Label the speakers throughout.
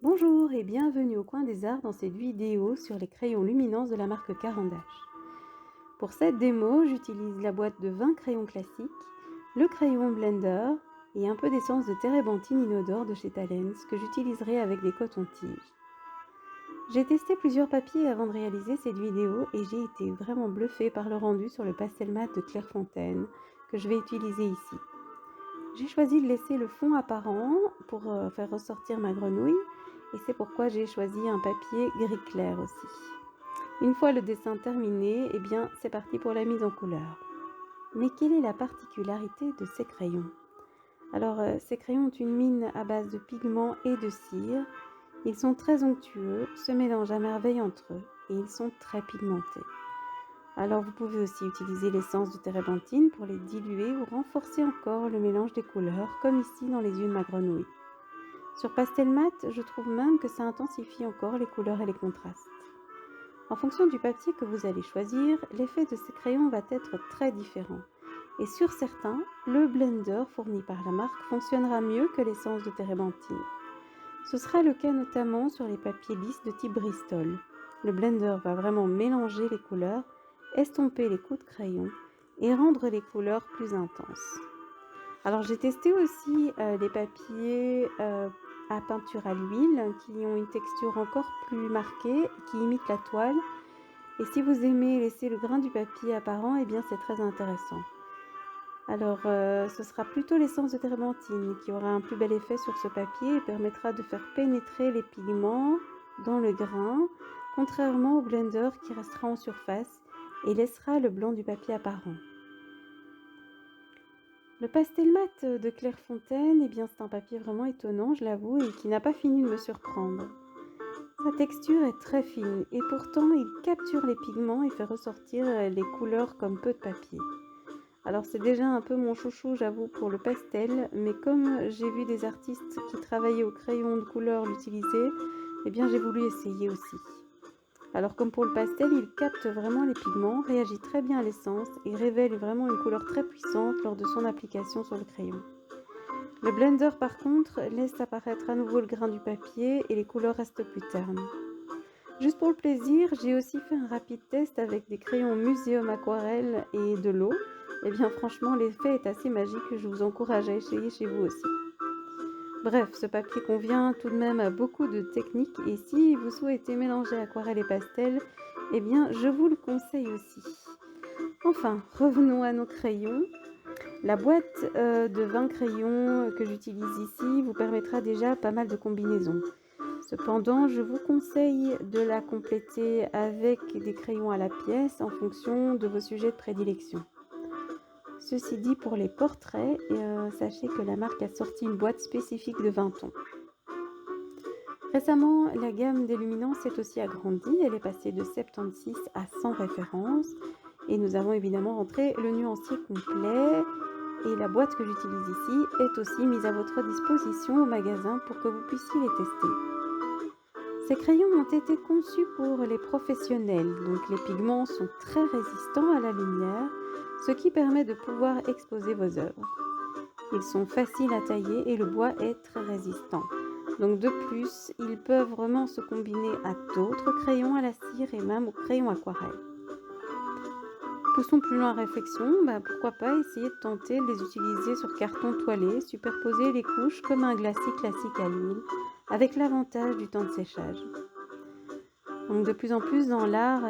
Speaker 1: Bonjour et bienvenue au coin des arts dans cette vidéo sur les crayons luminance de la marque Caran d'Ache. Pour cette démo, j'utilise la boîte de 20 crayons classiques, le crayon blender et un peu d'essence de térébenthine inodore de chez Talens que j'utiliserai avec des cotons-tiges. J'ai testé plusieurs papiers avant de réaliser cette vidéo et j'ai été vraiment bluffée par le rendu sur le pastel mat de Clairefontaine que je vais utiliser ici. J'ai choisi de laisser le fond apparent pour faire ressortir ma grenouille et c'est pourquoi j'ai choisi un papier gris clair aussi. Une fois le dessin terminé, eh bien c'est parti pour la mise en couleur. Mais quelle est la particularité de ces crayons? Alors ces crayons ont une mine à base de pigments et de cire. Ils sont très onctueux, se mélangent à merveille entre eux et ils sont très pigmentés. Alors vous pouvez aussi utiliser l'essence de térébenthine pour les diluer ou renforcer encore le mélange des couleurs, comme ici dans les yeux de ma grenouille. Sur pastel mat, je trouve même que ça intensifie encore les couleurs et les contrastes. En fonction du papier que vous allez choisir, l'effet de ces crayons va être très différent. Et sur certains, le blender fourni par la marque fonctionnera mieux que l'essence de térébenthine. Ce sera le cas notamment sur les papiers lisses de type Bristol. Le blender va vraiment mélanger les couleurs, estomper les coups de crayon et rendre les couleurs plus intenses. Alors j'ai testé aussi les papiers à peinture à l'huile qui ont une texture encore plus marquée, qui imite la toile. Et si vous aimez laisser le grain du papier apparent, eh bien c'est très intéressant. Alors ce sera plutôt l'essence de térébenthine qui aura un plus bel effet sur ce papier et permettra de faire pénétrer les pigments dans le grain, contrairement au blender qui restera en surface et laissera le blanc du papier apparent. Le pastel mat de Clairefontaine, eh bien c'est un papier vraiment étonnant, je l'avoue, et qui n'a pas fini de me surprendre. Sa texture est très fine et pourtant il capture les pigments et fait ressortir les couleurs comme peu de papier. Alors c'est déjà un peu mon chouchou, j'avoue, pour le pastel, mais comme j'ai vu des artistes qui travaillaient au crayon de couleur l'utiliser, eh bien j'ai voulu essayer aussi. Alors comme pour le pastel, il capte vraiment les pigments, réagit très bien à l'essence et révèle vraiment une couleur très puissante lors de son application sur le crayon. Le blender par contre laisse apparaître à nouveau le grain du papier et les couleurs restent plus ternes. Juste pour le plaisir, j'ai aussi fait un rapide test avec des crayons Muséum Aquarelle et de l'eau. Et bien franchement, l'effet est assez magique, je vous encourage à essayer chez vous aussi. Bref, ce papier convient tout de même à beaucoup de techniques et si vous souhaitez mélanger aquarelle et pastel, eh bien je vous le conseille aussi. Enfin, revenons à nos crayons. La boîte de 20 crayons que j'utilise ici vous permettra déjà pas mal de combinaisons. Cependant, je vous conseille de la compléter avec des crayons à la pièce en fonction de vos sujets de prédilection. Ceci dit, pour les portraits, sachez que la marque a sorti une boîte spécifique de 20 tons. Récemment, la gamme des luminances s'est aussi agrandie. Elle est passée de 76 à 100 références. Et nous avons évidemment rentré le nuancier complet. Et la boîte que j'utilise ici est aussi mise à votre disposition au magasin pour que vous puissiez les tester. Ces crayons ont été conçus pour les professionnels, donc les pigments sont très résistants à la lumière, ce qui permet de pouvoir exposer vos œuvres. Ils sont faciles à tailler et le bois est très résistant. Donc de plus, ils peuvent vraiment se combiner à d'autres crayons à la cire et même aux crayons aquarelle. Poussons plus loin en réflexion, pourquoi pas essayer de tenter de les utiliser sur carton toilé, superposer les couches comme un glacis classique à l'huile, avec l'avantage du temps de séchage. Donc de plus en plus dans l'art,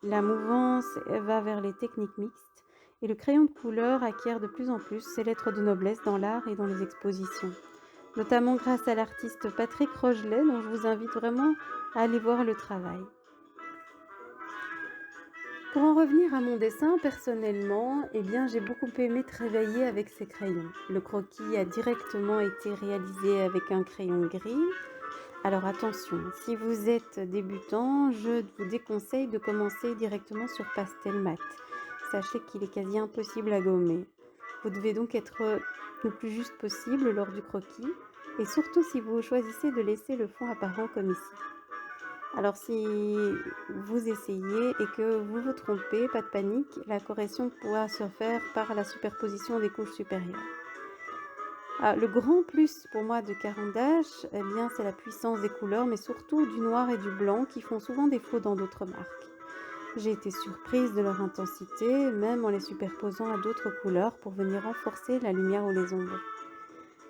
Speaker 1: la mouvance va vers les techniques mixtes et le crayon de couleur acquiert de plus en plus ses lettres de noblesse dans l'art et dans les expositions. Notamment grâce à l'artiste Patrick Rogelet, dont je vous invite vraiment à aller voir le travail. Pour en revenir à mon dessin, personnellement, j'ai beaucoup aimé travailler avec ces crayons. Le croquis a directement été réalisé avec un crayon gris. Alors attention, si vous êtes débutant, je vous déconseille de commencer directement sur pastel mat. Sachez qu'il est quasi impossible à gommer. Vous devez donc être le plus juste possible lors du croquis et surtout si vous choisissez de laisser le fond apparent comme ici. Alors si vous essayez et que vous vous trompez, pas de panique, la correction pourra se faire par la superposition des couches supérieures. Ah, le grand plus pour moi de Caran d'Ache, eh bien, c'est la puissance des couleurs, mais surtout du noir et du blanc qui font souvent défaut dans d'autres marques. J'ai été surprise de leur intensité, même en les superposant à d'autres couleurs pour venir renforcer la lumière ou les ombres.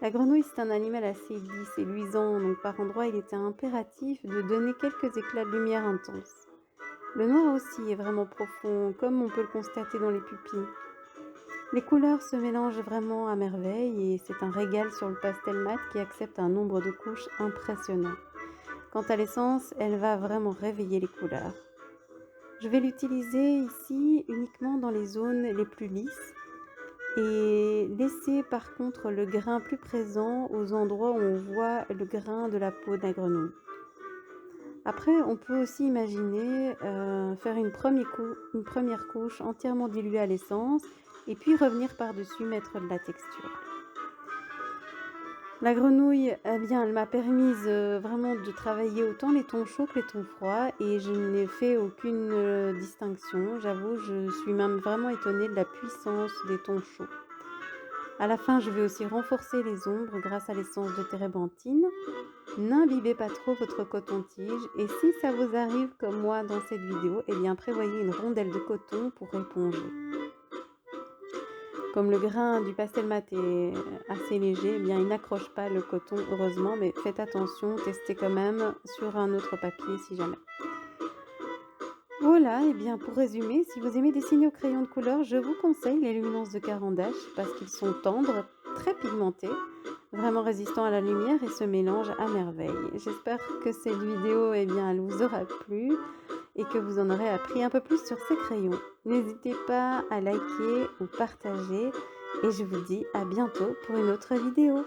Speaker 1: La grenouille, c'est un animal assez lisse et luisant, donc par endroits, il était impératif de donner quelques éclats de lumière intense. Le noir aussi est vraiment profond, comme on peut le constater dans les pupilles. Les couleurs se mélangent vraiment à merveille et c'est un régal sur le pastel mat qui accepte un nombre de couches impressionnant. Quant à l'essence, elle va vraiment réveiller les couleurs. Je vais l'utiliser ici uniquement dans les zones les plus lisses et laisser par contre le grain plus présent aux endroits où on voit le grain de la peau de la grenouille. Après, on peut aussi imaginer faire une première couche entièrement diluée à l'essence et puis revenir par-dessus, mettre de la texture. La grenouille, eh bien, elle m'a permise vraiment de travailler autant les tons chauds que les tons froids et je n'ai fait aucune distinction. J'avoue, je suis même vraiment étonnée de la puissance des tons chauds. À la fin, je vais aussi renforcer les ombres grâce à l'essence de térébenthine. N'imbibez pas trop votre coton-tige et si ça vous arrive comme moi dans cette vidéo, eh bien prévoyez une rondelle de coton pour éponger. Comme le grain du pastel mat est assez léger, eh bien il n'accroche pas le coton heureusement, mais faites attention, testez quand même sur un autre papier si jamais. Voilà, et bien pour résumer, si vous aimez dessiner au crayon de couleur, je vous conseille les luminances de Caran d'Ache parce qu'ils sont tendres, très pigmentés, vraiment résistants à la lumière et se mélangent à merveille. J'espère que cette vidéo, eh bien, elle vous aura plu et que vous en aurez appris un peu plus sur ces crayons. N'hésitez pas à liker ou partager et je vous dis à bientôt pour une autre vidéo.